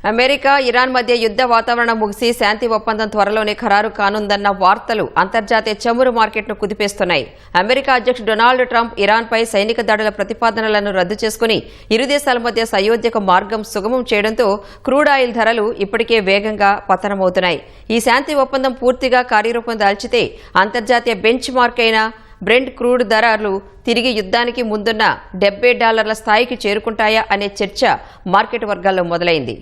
America Iran మధ్య యుద్ధ వాతావరణం ముగిసి శాంతి ఒప్పందం త్వరలోనే ఖరారు కానుందన్న వార్తలు అంతర్జాతీయ చమురు మార్కెట్ను కుదిపేస్తున్నాయి. అమెరికా అధ్యక్షుడు డొనాల్డ్ ట్రంప్ ఇరాన్పై సైనిక దాడుల ప్రతిపాదనలను రద్దు చేసుకుని ఇరు దేశాల మధ్య సయోధ్యక మార్గం సుగమం చేయడంతో క్రూడ్ ఆయిల్ ధరలు ఇప్పటికే వేగంగా పతనమవుతున్నాయి. ఈ శాంతి ఒప్పందం పూర్తిగా కార్యరూపం దాల్చితే అంతర్జాతీయ బెంచ్ మార్క్ అయిన బ్రెంట్ క్రూడ్ ధరలు తిరిగి యుద్ధానికి ముందున్న $70 స్థాయికి చేరుకుంటాయా అనే చర్చ మార్కెట్ వర్గాల్లో మొదలైంది.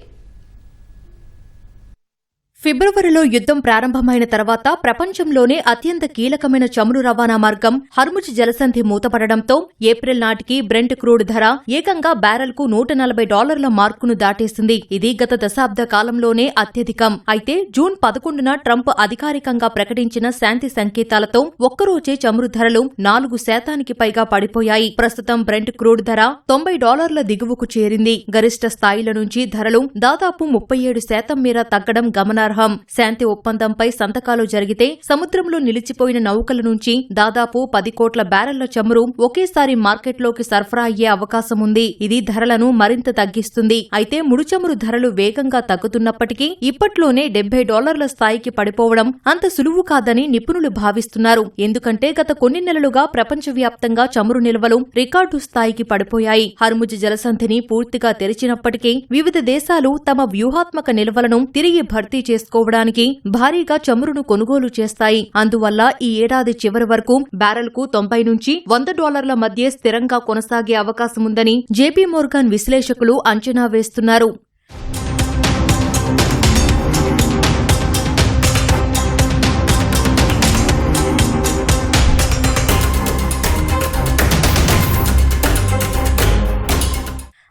ఫిబ్రవరిలో యుద్ధం ప్రారంభమైన తర్వాత ప్రపంచంలోనే అత్యంత కీలకమైన చమురు రవాణా మార్గం హర్ముజ్ జలసంధి మూతపడడంతో ఏప్రిల్ నాటికి బ్రెంట్ క్రూడ్ ధర ఏకంగా బ్యారెల్కు $140 మార్కును దాటేసింది. ఇది గత దశాబ్ద కాలంలోనే అత్యధికం. అయితే జూన్ 11న ట్రంప్ అధికారికంగా ప్రకటించిన శాంతి సంకేతాలతో ఒక్కరోజే చమురు ధరలు 4% పైగా పడిపోయాయి. ప్రస్తుతం బ్రెంట్ క్రూడ్ ధర $90 దిగువకు చేరింది. గరిష్ట స్థాయిల నుంచి ధరలు దాదాపు 37% మేర తగ్గడం గమనార్హం. శాంతి ఒప్పందంపై సంతకాలు జరిగితే సముద్రంలో నిలిచిపోయిన నౌకల నుంచి దాదాపు 10 కోట్ల బ్యారెళ్ల చమురు ఒకేసారి మార్కెట్లోకి సరఫరా అయ్యే అవకాశం ఉంది. ఇది ధరలను మరింత తగ్గిస్తుంది. అయితే ముడి చమురు ధరలు వేగంగా తగ్గుతున్నప్పటికీ ఇప్పట్లోనే $70 స్థాయికి పడిపోవడం అంత సులువు కాదని నిపుణులు భావిస్తున్నారు. ఎందుకంటే గత కొన్ని నెలలుగా ప్రపంచవ్యాప్తంగా చమురు నిల్వలు రికార్డు స్థాయికి పడిపోయాయి. హర్ముజ్ జలసంధిని పూర్తిగా తెరిచినప్పటికీ వివిధ దేశాలు తమ వ్యూహాత్మక నిల్వలను తిరిగి భర్తీ చేసుకోవడానికి భారీగా చమురును కొనుగోలు చేస్తాయి. అందువల్ల ఈ ఏడాది చివరి వరకు బ్యారెల్కు $90 నుంచి $100 మధ్య స్థిరంగా కొనసాగే అవకాశముందని జేపీ మోర్గాన్ విశ్లేషకులు అంచనా వేస్తున్నారు.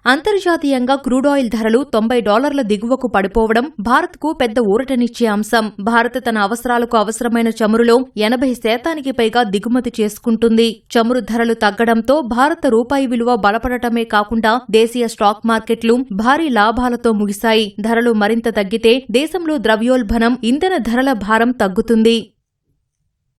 అంతర్జాతీయంగా క్రూడ్ ఆయిల్ ధరలు $90 దిగువకు పడిపోవడం భారత్కు పెద్ద ఊరటనిచ్చే అంశం. భారత్ తన అవసరాలకు అవసరమైన చమురులో 80% పైగా దిగుమతి చేసుకుంటుంది. చమురు ధరలు తగ్గడంతో భారత రూపాయి విలువ బలపడటమే కాకుండా దేశీయ స్టాక్ మార్కెట్లు భారీ లాభాలతో ముగిశాయి. ధరలు మరింత తగ్గితే దేశంలో ద్రవ్యోల్బణం, ఇంధన ధరల భారం తగ్గుతుంది.